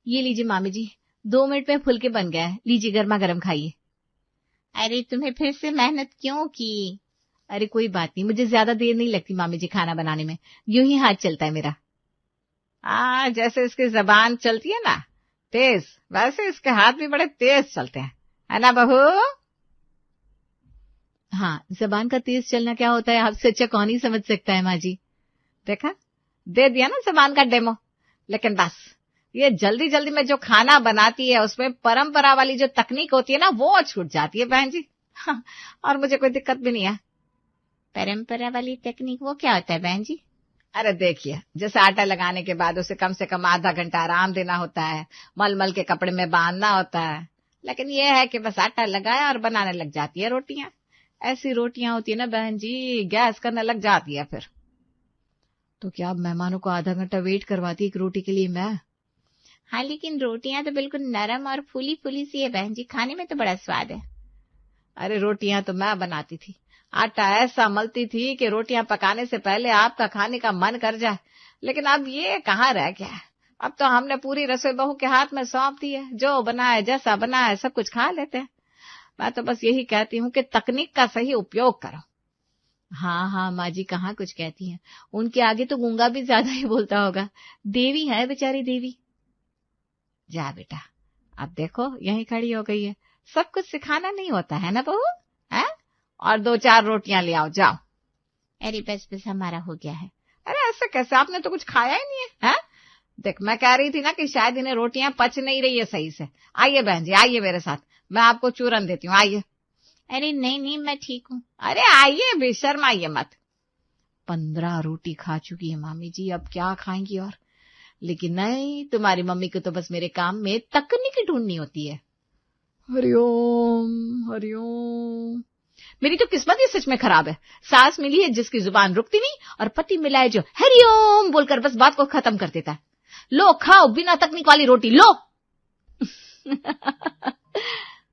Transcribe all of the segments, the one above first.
ये लीजिए मामी जी, 2 मिनट में फुलके बन गया है, लीजिए गर्मा गर्म खाइए। अरे तुम्हें फिर से मेहनत क्यों की? अरे कोई बात नहीं, मुझे ज्यादा देर नहीं लगती मामी जी खाना बनाने में, यूं ही हाथ चलता है मेरा। जैसे इसकी जबान चलती है ना तेज, वैसे इसके हाथ भी बड़े तेज चलते हैं, है ना बहू? हाँ, जबान का तेज चलना क्या होता है आपसे अच्छा कौन ही समझ सकता है माँ जी। देखा, दे दिया ना जबान का डेमो। लेकिन बस ये जल्दी जल्दी में जो खाना बनाती है उसमें परंपरा वाली जो तकनीक होती है ना वो छूट जाती है बहन जी। हाँ, और मुझे कोई दिक्कत भी नहीं है। परंपरा वाली तकनीक वो क्या होता है बहन जी? अरे देखिए, जैसे आटा लगाने के बाद उसे कम से कम आधा घंटा आराम देना होता है, मलमल के कपड़े में बांधना होता है। लेकिन ये है कि बस आटा लगाया और बनाने लग जाती है रोटियां। ऐसी रोटियां होती है ना बहन जी, गैस करने लग जाती है फिर। तो क्या अब मेहमानों को आधा घंटा वेट करवाती एक रोटी के लिए मैं? हाँ, लेकिन रोटियां तो बिल्कुल नरम और फूली फूली सी है बहन जी, खाने में तो बड़ा स्वाद है। अरे रोटियां तो मैं बनाती थी, आटा ऐसा मलती थी कि रोटियां पकाने से पहले आपका खाने का मन कर जाए। लेकिन अब ये कहाँ रह गया है। अब तो हमने पूरी रसोई बहू के हाथ में सौंप दी है, जो बनाए जैसा बनाए सब कुछ खा लेते हैं। मैं तो बस यही कहती हूँ कि तकनीक का सही उपयोग करो। हाँ हाँ माँ जी कहाँ कुछ कहती हैं, उनके आगे तो गूंगा भी ज्यादा ही बोलता होगा। देवी है बेचारी देवी। जा बेटा, अब देखो यहीं खड़ी हो गई है, सब कुछ सिखाना नहीं होता है ना बहू, है? और 2-4 रोटियां ले आओ, जाओ। अरे बस बस हमारा हो गया है। अरे ऐसे कैसे, आपने तो कुछ खाया ही नहीं है, है? देख मैं कह रही थी ना कि शायद इन्हें रोटियां पच नहीं रही है सही से। आइए बहन जी, आइए मेरे साथ, मैं आपको चूरन देती हूँ, आइए। अरे नहीं नहीं मैं ठीक हूँ। अरे आइए, बेशर्म आइए मत। 15 रोटी खा चुकी है मामी जी, अब क्या खाएंगी और? लेकिन नहीं, तुम्हारी मम्मी को तो बस मेरे काम में तकनीक ढूंढनी होती है। हरिओम हरिओम। मेरी तो किस्मत ही सच में खराब है, सास मिली है जिसकी जुबान रुकती नहीं, और पति मिला है जो हरिओम बोलकर बस बात को खत्म कर देता है। लो खाओ बिना तकनीक वाली रोटी, लो।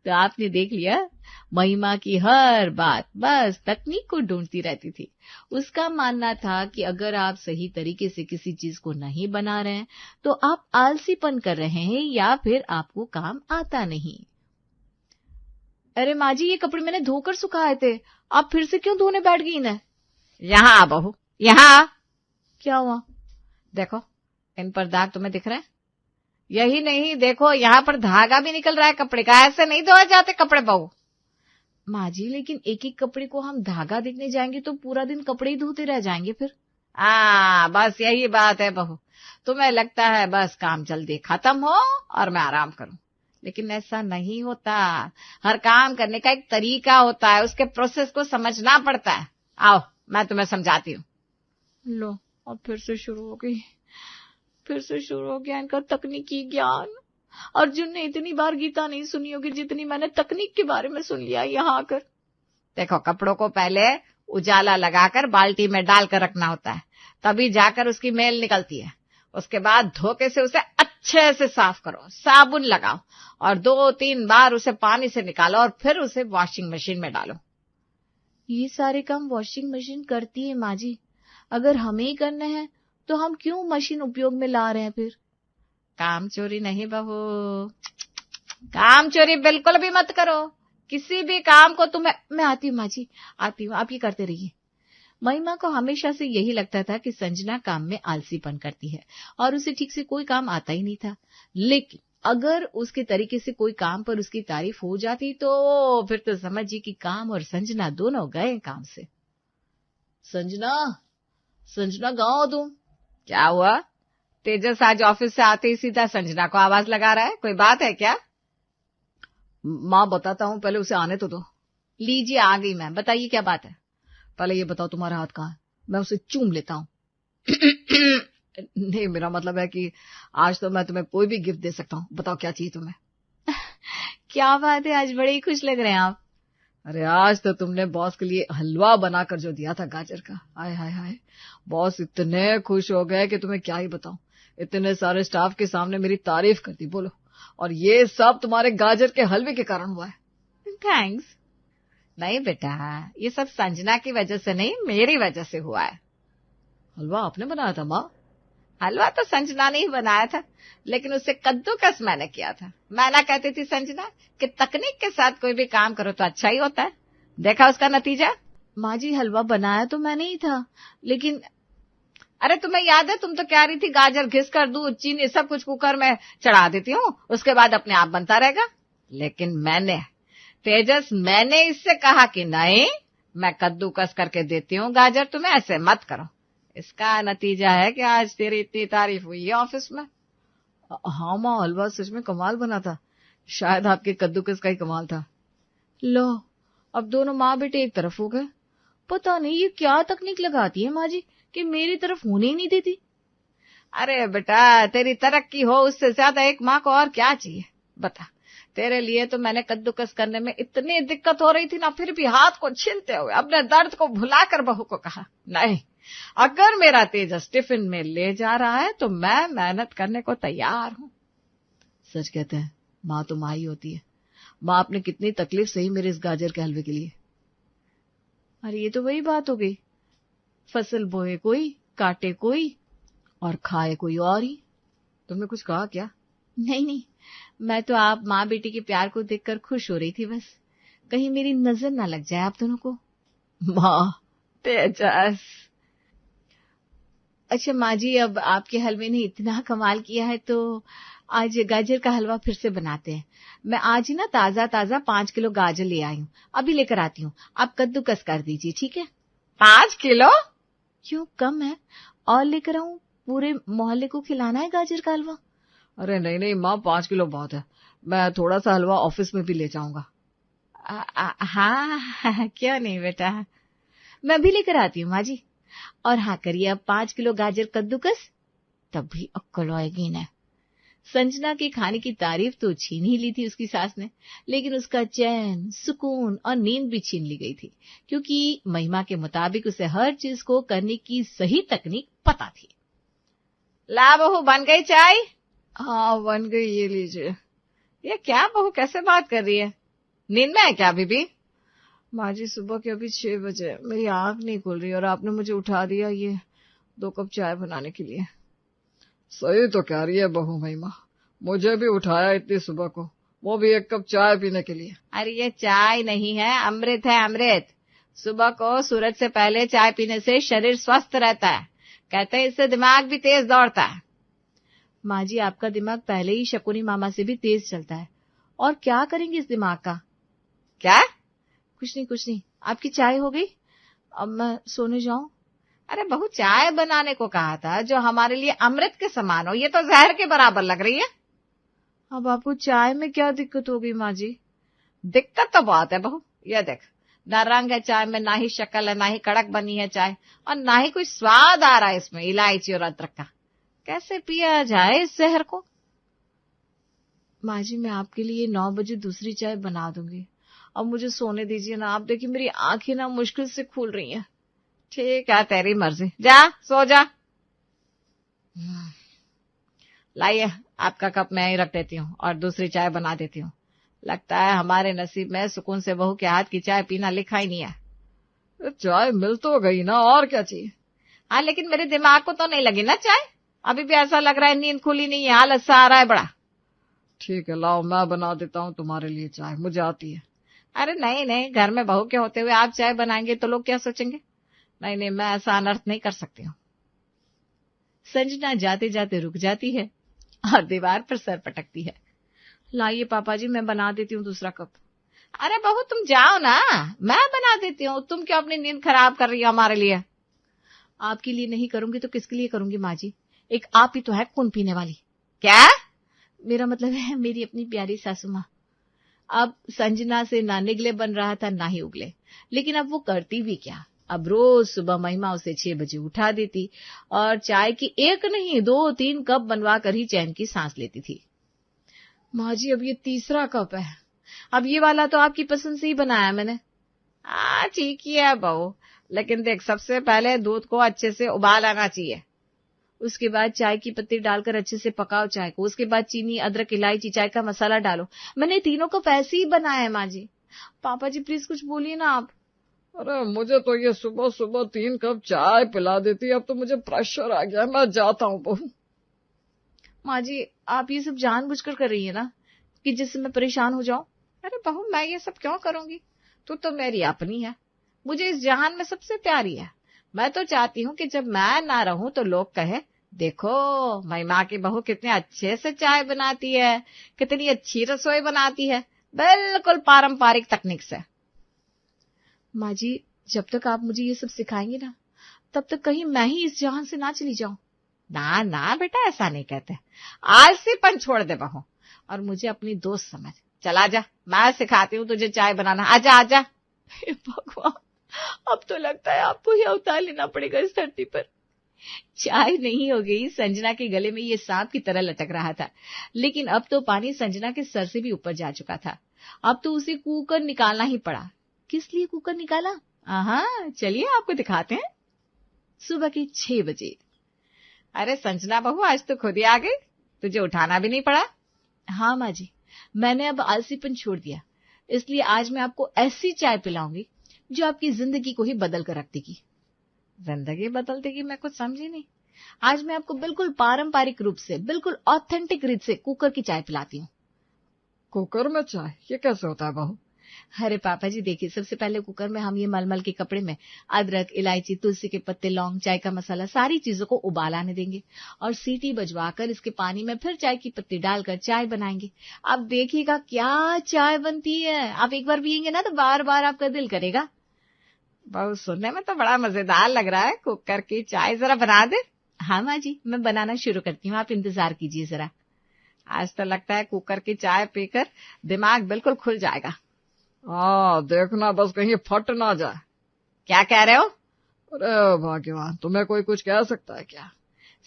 तो आपने देख लिया, महिमा की हर बात बस तकनीक को ढूंढती रहती थी। उसका मानना था कि अगर आप सही तरीके से किसी चीज को नहीं बना रहे हैं तो आप आलसीपन कर रहे हैं या फिर आपको काम आता नहीं। अरे माँ जी, ये कपड़े मैंने धोकर सुखाए थे, आप फिर से क्यों धोने बैठ गई ना? यहाँ आ बहू, यहाँ। क्या हुआ? देखो इन पर दाग तुम्हें दिख रहे हैं? यही नहीं, देखो यहाँ पर धागा भी निकल रहा है कपड़े का, ऐसे नहीं धोए जाते कपड़े बहू। माँ जी, लेकिन एक एक कपड़े को हम धागा देखने जाएंगे तो पूरा दिन कपड़े ही धोते रह जाएंगे फिर। बस यही बात है बहू, तुम्हें लगता है बस काम जल्दी खत्म हो और मैं आराम करूं, लेकिन ऐसा नहीं होता। हर काम करने का एक तरीका होता है, उसके प्रोसेस को समझना पड़ता है। आओ मैं तुम्हें समझाती हूँ। लो अब फिर से शुरू हो गई, फिर से शुरू हो गया इनका तकनीकी ज्ञान। अर्जुन ने इतनी बार गीता नहीं सुनी होगी जितनी मैंने तकनीक के बारे में सुन लिया यहाँ आकर। देखो कपड़ों को पहले उजाला लगाकर बाल्टी में डालकर रखना होता है, तभी जाकर उसकी मेल निकलती है। उसके बाद धोखे से उसे अच्छे से साफ करो, साबुन लगाओ और 2-3 बार उसे पानी से निकालो और फिर उसे वॉशिंग मशीन में डालो। ये सारे काम वॉशिंग मशीन करती है माँ जी, अगर हमें ही करने हैं तो हम क्यों मशीन उपयोग में ला रहे हैं फिर? काम चोरी नहीं बहू, काम चोरी बिल्कुल भी मत करो। किसी भी काम को तुम्हें, मैं आती हूँ माँ जी, आती हूँ, आप ये करते रहिए। महिमा को हमेशा से यही लगता था कि संजना काम में आलसीपन करती है और उसे ठीक से कोई काम आता ही नहीं था। लेकिन अगर उसके तरीके से कोई काम पर उसकी तारीफ हो जाती तो फिर तो समझिए कि काम और संजना दोनों गए काम से। संजना, संजना गाँव तुम। क्या हुआ? तेजस आज ऑफिस से आते ही सीधा संजना को आवाज लगा रहा है, कोई बात है क्या? माँ बताता हूँ, पहले उसे आने तो दो। लीजिए आ गई मैं, बताइए क्या बात है। पहले ये बताओ तुम्हारा हाथ कहाँ है, मैं उसे चूम लेता हूँ। नहीं, मेरा मतलब है कि आज तो मैं तुम्हें कोई भी गिफ्ट दे सकता हूँ, बताओ क्या चाहिए तुम्हें। क्या बात है, आज बड़े ही खुश लग रहे हैं आप। अरे आज तो तुमने बॉस के लिए हलवा बनाकर जो दिया था गाजर का, हाय हाय हाय, बॉस इतने खुश हो गए कि तुम्हें क्या ही बताऊं। इतने सारे स्टाफ के सामने मेरी तारीफ कर दी, बोलो, और ये सब तुम्हारे गाजर के हलवे के कारण हुआ है। थैंक्स। नहीं बेटा, ये सब संजना की वजह से नहीं, मेरी वजह से हुआ है। हलवा आपने बनाया था माँ? हलवा तो संजना ने ही बनाया था, लेकिन उससे कद्दूकस मैंने किया था। मैं ना कहती थी संजना कि तकनीक के साथ कोई भी काम करो तो अच्छा ही होता है। देखा उसका नतीजा। माँ जी, हलवा बनाया तो मैंने ही था, लेकिन अरे तुम्हें याद है, तुम तो कह रही थी गाजर घिस कर दूध चीनी सब कुछ कुकर में चढ़ा देती हूँ, उसके बाद अपने आप बनता रहेगा। लेकिन मैंने इससे कहा कि नहीं, मैं कद्दूकस करके देती हूँ गाजर, तुम्हें ऐसे मत करो। इसका नतीजा है कि आज तेरी इतनी तारीफ हुई है ऑफिस में। हाँ माँ, हलवा सच में कमाल बना था, शायद आपके कद्दूकस का ही कमाल था। लो, अब दोनों माँ बेटे एक तरफ हो गए। पता नहीं ये क्या तकनीक लगाती है माँ जी कि मेरी तरफ होने ही नहीं देती। अरे बेटा, तेरी तरक्की हो उससे ज्यादा एक माँ को और क्या चाहिए बता। तेरे लिए तो मैंने कद्दूकस करने में इतनी दिक्कत हो रही थी ना, फिर भी हाथ को छीलते हुए अपने दर्द को भुलाकर बहू को कहा, नहीं, अगर मेरा तेजस टिफिन में ले जा रहा है तो मैं मेहनत करने को तैयार हूँ। सच कहते हैं, माँ तो माँ ही होती है। माँ आपने कितनी तकलीफ सही मेरे इस गाजर के हलवे के लिए। अरे ये तो वही बात हो गई, फसल बोए कोई, काटे कोई और खाए कोई और ही। तुमने कुछ कहा क्या? नहीं, मैं तो आप माँ बेटी के प्यार को देखकर खुश हो रही थी बस, कहीं मेरी नजर ना लग जाए आप दोनों को। माँ, तेजस। अच्छा माँ जी, अब आपके हलवे ने इतना कमाल किया है तो आज गाजर का हलवा फिर से बनाते हैं। मैं आज ही ना ताजा 5 किलो गाजर ले आई हूँ, अभी लेकर आती हूँ। आप कद्दूकस कर दीजिए, ठीक है? 5 किलो? क्यों, कम है? और लेकर आऊं? पूरे मोहल्ले को खिलाना है गाजर का हलवा। अरे नहीं माँ, 5 किलो बहुत है, मैं थोड़ा सा हलवा ऑफिस में भी ले जाऊंगा। हाँ क्यों नहीं बेटा, मैं भी लेकर आती हूँ माँ जी। और हाँ करिए अब 5 किलो गाजर कद्दूकस, तब भी अक्कल आएगी ना। संजना के खाने की तारीफ तो छीन ही ली थी उसकी सास ने, लेकिन उसका चैन, सुकून और नींद भी छीन ली गई थी, क्योंकि महिमा के मुताबिक उसे हर चीज को करने की सही तकनीक पता थी। ला बहू, बन गई चाय? हाँ बन गई, ये लीजिए। ये क्या बहू, कैसे बात कर रही है? नींद में है क्या अभी भी? माँ जी, सुबह के अभी 6 बजे, मेरी आंख नहीं खुल रही और आपने मुझे उठा दिया ये 2 कप चाय बनाने के लिए। सही तो कह रही है बहू महिमा, मुझे भी उठाया इतनी सुबह को, वो भी 1 कप चाय पीने के लिए। अरे ये चाय नहीं है, अमृत है, अमृत। सुबह को सूरज से पहले चाय पीने से शरीर स्वस्थ रहता है, कहते हैं इससे दिमाग भी तेज दौड़ता है। माँ जी, आपका दिमाग पहले ही शकुनी मामा से भी तेज चलता है, और क्या करेंगे इस दिमाग का? क्या? कुछ नहीं, आपकी चाय हो गई, अब मैं सोने जाऊं? अरे बहू, चाय बनाने को कहा था जो हमारे लिए अमृत के समान हो, ये तो जहर के बराबर लग रही है। अब आपको चाय में क्या दिक्कत होगी माँ जी? दिक्कत तो बहुत है बहू, ये देख, ना रंग है चाय में, ना ही शक्ल है, ना ही कड़क बनी है चाय, और ना ही कोई स्वाद आ रहा है इसमें इलायची और अदरक का। कैसे पिया जाए इस जहर को? माँ जी, मैं आपके लिए 9 बजे दूसरी चाय बना दूंगी, अब मुझे सोने दीजिए ना। आप देखिए मेरी आंखें ना मुश्किल से खुल रही हैं। ठीक है, तेरी मर्जी, जा सो जा। लाइए, आपका कप मैं ही रख देती हूँ और दूसरी चाय बना देती हूँ। लगता है हमारे नसीब में सुकून से बहू के हाथ की चाय पीना लिखा ही नहीं है। चाय मिल तो गई ना, और क्या चाहिए? हाँ, लेकिन मेरे दिमाग को तो नहीं लगी ना चाय, अभी भी ऐसा लग रहा है नींद खुली नहीं है, हालत सा आ रहा है बड़ा। ठीक है, लाओ मैं बना देता हूँ तुम्हारे लिए चाय, मुझे आती है। अरे नहीं, घर में बहू के होते हुए आप चाय बनाएंगे तो लोग क्या सोचेंगे? नहीं, मैं ऐसा अनर्थ नहीं कर सकती हूँ। संजना जाते जाते रुक जाती है और दीवार पर सर पटकती है। लाइए पापा जी, मैं बना देती हूँ दूसरा कप। अरे बहू, तुम जाओ ना, मैं बना देती हूँ, तुम क्यों अपनी नींद खराब कर रही हो हमारे लिए? आपके लिए नहीं करूंगी तो किसके लिए करूंगी माँ जी? एक आप ही तो है खून पीने वाली। क्या? मेरा मतलब है मेरी अपनी प्यारी सासू माँ। अब संजना से ना निगले बन रहा था ना ही उगले, लेकिन अब वो करती भी क्या। अब रोज सुबह महिमा उसे 6 बजे उठा देती और चाय की 1 नहीं 2-3 कप बनवा कर ही चैन की सांस लेती थी। माँ जी, अब ये तीसरा कप है, अब ये वाला तो आपकी पसंद से ही बनाया मैंने। ठीक ही है बहू, लेकिन देख, सबसे पहले दूध को अच्छे से उबाल आना चाहिए, उसके बाद चाय की पत्ती डालकर अच्छे से पकाओ चाय को, उसके बाद चीनी, अदरक, इलायची, चाय का मसाला डालो। मैंने तीनों कप ऐसे ही बनाया है माँ जी। पापा जी प्लीज कुछ बोलिए ना आप। अरे मुझे तो ये सुबह सुबह 3 कप चाय पिला देती, अब तो मुझे प्रेशर आ गया, मैं जाता हूँ बहू। माँ जी, आप ये सब जानबूझकर कर रही है ना, कि जिससे मैं परेशान हो जाऊं। अरे बहू, मैं ये सब क्यों करूंगी? तू तो मेरी अपनी है, मुझे इस जहान में सबसे प्यारी है। मैं तो चाहती हूँ कि जब मैं ना रहूं तो लोग कहे, देखो महिमा की बहू कितने अच्छे से चाय बनाती है, कितनी अच्छी रसोई बनाती है, बिल्कुल पारंपरिक तकनीक से। माँ जी, जब तक आप मुझे ये सब सिखाएंगे ना, तब तक कहीं मैं ही इस जहान से ना चली जाऊं। ना ना बेटा, ऐसा नहीं कहते। आलसीपन छोड़ दे बहू और मुझे अपनी दोस्त समझ। चला जा, मैं सिखाती हूँ तुझे चाय बनाना। आजा आजा। हे भगवान, अब तो लगता है आपको ही अवतार लेना पड़ेगा इस धरती पर। चाय नहीं हो गई, संजना के गले में ये सांप की तरह लटक रहा था, लेकिन अब तो पानी संजना के सर से भी ऊपर जा चुका था। अब तो उसे कूकर निकालना ही पड़ा। किस लिए कूकर निकाला? हाँ, चलिए आपको दिखाते हैं। सुबह के 6 बजे। अरे संजना बहू, आज तो खुद ही आ गई, तुझे उठाना भी नहीं पड़ा। हाँ माँ जी, मैंने अब आलसीपन छोड़ दिया, इसलिए आज मैं आपको ऐसी चाय पिलाऊंगी जो आपकी जिंदगी को ही बदल कर रख देगी। जिंदगी बदल देगी? मैं कुछ समझी नहीं। आज मैं आपको बिल्कुल पारंपरिक रूप से, बिल्कुल ऑथेंटिक रीत से कुकर की चाय पिलाती हूँ। कुकर में चाय? ये कैसे होता है बहू? अरे पापा जी, देखिए, सबसे पहले कुकर में हम ये मलमल के कपड़े में अदरक, इलायची, तुलसी के पत्ते, लौंग, चाय का मसाला, सारी चीजों को उबाल आने देंगे और सीटी बजवाकर इसके पानी में फिर चाय की पत्ती डालकर चाय बनाएंगे। आप देखिएगा क्या चाय बनती है। आप एक बार पियेंगे ना तो बार बार आपका दिल करेगा। बहुत सुनने में तो बड़ा मजेदार लग रहा है। कुकर की चाय जरा बना दे। हाँ माँ जी, मैं बनाना शुरू करती हूँ, आप इंतजार कीजिए जरा। आज तो लगता है कुकर की चाय पीकर दिमाग बिल्कुल खुल जाएगा। हाँ, देखना बस कहीं फट ना जाए। क्या कह रहे हो? अरे भाग्यवान, तुम्हें कोई कुछ कह सकता है क्या?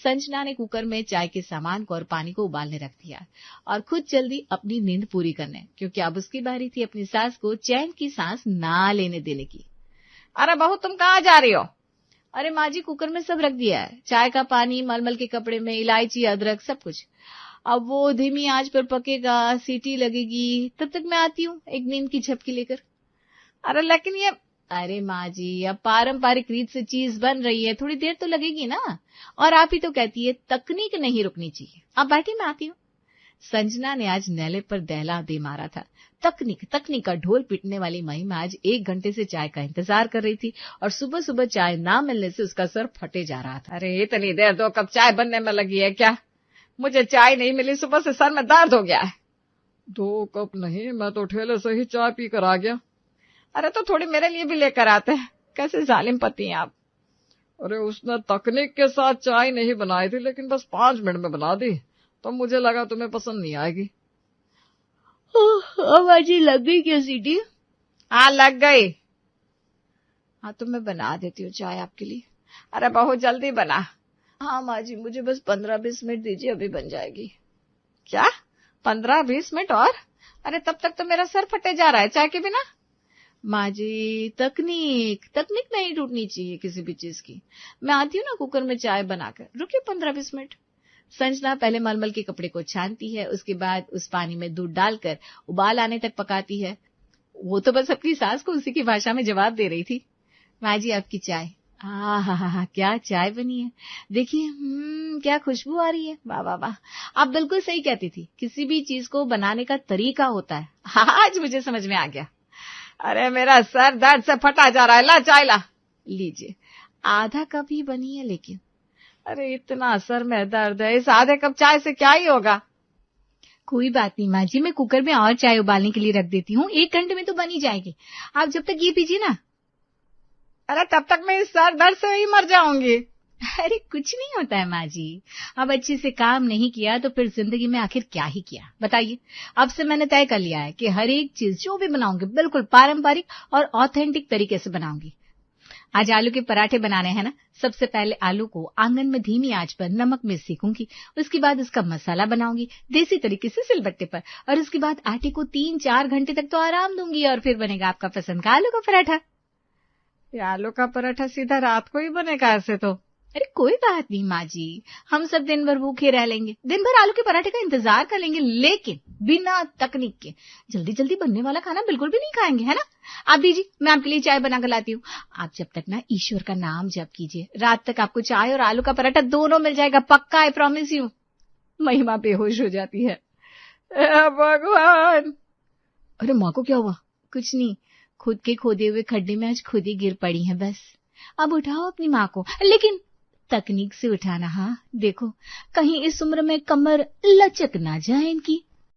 संजना ने कुकर में चाय के सामान को और पानी को उबालने रख दिया और खुद जल्दी अपनी नींद पूरी करने, क्योंकि अब उसकी बारी थी अपनी सास को चैन की सांस ना लेने देने की। अरे बहू, तुम कहाँ जा रही हो? अरे माँ जी, कुकर में सब रख दिया है, चाय का पानी, मलमल के कपड़े में इलायची, अदरक, सब कुछ। अब वो धीमी आंच पर पकेगा, सीटी लगेगी, तब तक मैं आती हूँ एक नींद की झपकी लेकर। अरे लेकिन ये, अरे माँ जी, अब पारंपरिक रीत से चीज बन रही है, थोड़ी देर तो लगेगी ना। और आप ही तो कहती है तकनीक नहीं रुकनी चाहिए। आप बैठी, मैं आती हूँ। संजना ने आज नेले पर दहला दे मारा था। तकनीक तकनीक का ढोल पीटने वाली महिमा आज 1 घंटे से चाय का इंतजार कर रही थी और सुबह सुबह चाय ना मिलने से उसका सर फटे जा रहा था। अरे इतनी देर 2 कप चाय बनने में लगी है क्या? मुझे चाय नहीं मिली, सुबह से सर में दर्द हो गया है। 2 कप नहीं, मैं तो ठेले से ही चाय पी कर आ गया। अरे तो थोड़ी मेरे लिए भी लेकर आते हैं। कैसे जालिम पति हैं आप। अरे उसने तकनीक के साथ चाय नहीं बनाई थी, लेकिन बस 5 मिनट में बना दी, तो मुझे लगा तुम्हें पसंद नहीं आएगी। माँ जी, लग गई क्या सीटी? हाँ लग गई। हाँ तो मैं बना देती हूँ चाय आपके लिए। अरे बहुत जल्दी बना। हाँ माँ जी, मुझे बस 15-20 मिनट दीजिए, अभी बन जाएगी। क्या 15-20 मिनट और? अरे तब तक तो मेरा सर फटे जा रहा है चाय के बिना। माँ जी, तकनीक नहीं टूटनी चाहिए किसी भी चीज की। मैं आती हूँ ना कुकर में चाय बनाकर, रुकिए 15-20 मिनट। संजना पहले मलमल के कपड़े को छानती है, उसके बाद उस पानी में दूध डालकर उबाल आने तक पकाती है। वो तो बस अपनी सास को उसी की भाषा में जवाब दे रही थी। माँ जी, आपकी चाय। हाँ, क्या चाय बनी है। देखिए, क्या खुशबू आ रही है। वाह वाह वाह, आप बिल्कुल सही कहती थी, किसी भी चीज को बनाने का तरीका होता है। आज मुझे समझ में आ गया। अरे मेरा सर दर्द से फटा जा रहा है, ला चाय ला। लीजिए, आधा कप ही बनी है लेकिन। अरे इतना सर में दर्द है, इस आधे कप चाय से क्या ही होगा। कोई बात नहीं माँ जी, मैं कुकर में और चाय उबालने के लिए रख देती हूँ, 1 घंटे में तो बनी जाएगी। आप जब तक ये पीजिए ना। अरे तब तक मैं इस सर दर्द से ही मर जाऊंगी। अरे कुछ नहीं होता है माँ जी, अब अच्छे से काम नहीं किया तो फिर जिंदगी में आखिर क्या ही किया, बताइए। अब से मैंने तय कर लिया है कि हर एक चीज जो भी बनाऊंगी बिल्कुल पारंपरिक और ऑथेंटिक तरीके से बनाऊंगी। आज आलू के पराठे बनाने हैं ना। सबसे पहले आलू को आंगन में धीमी आंच पर नमक में सेकूंगी, उसके बाद उसका मसाला बनाऊंगी देसी तरीके से सिलबट्टे पर, और उसके बाद आटे को 3-4 घंटे तक तो आराम दूंगी और फिर बनेगा आपका पसंद का आलू का पराठा। ये आलू का पराठा सीधा रात को ही बनेगा ऐसे तो। अरे कोई बात नहीं माँ जी, हम सब दिन भर भूखे रह लेंगे, दिन भर आलू के पराठे का इंतजार कर लेंगे, लेकिन बिना तकनीक के जल्दी जल्दी बनने वाला खाना बिल्कुल भी नहीं खाएंगे, है ना? आप दीजिए, मैं आपके लिए चाय बना कर लाती हूँ। आप जब तक ना ईश्वर का नाम जप कीजिए, रात तक आपको चाय और आलू का पराठा दोनों मिल जाएगा, पक्का, आई प्रॉमिस यू। महिमा बेहोश हो जाती है। भगवान! अरे माँ को क्या हुआ? कुछ नहीं, खुद के खोदे हुए खड्डे में आज खुद ही गिर पड़ी हैं बस। अब उठाओ अपनी माँ को, लेकिन तकनीक से उठाना। हाँ देखो, कहीं इस उम्र में कमर लचक ना जाए इनकी।